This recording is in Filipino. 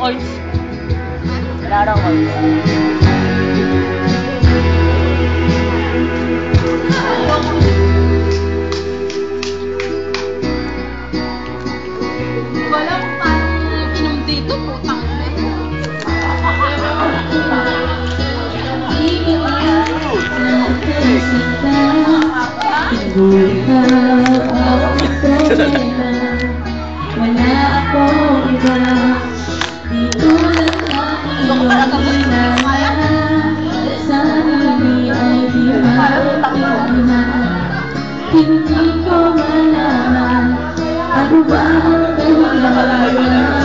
oils. Wala raw oils. Wala kung paano inom dito, putang ina. Wala akong iba, di tulad ng iyong sa sarili ay di mapagpagma. Hindi ko malaman ano ba ang dahilan.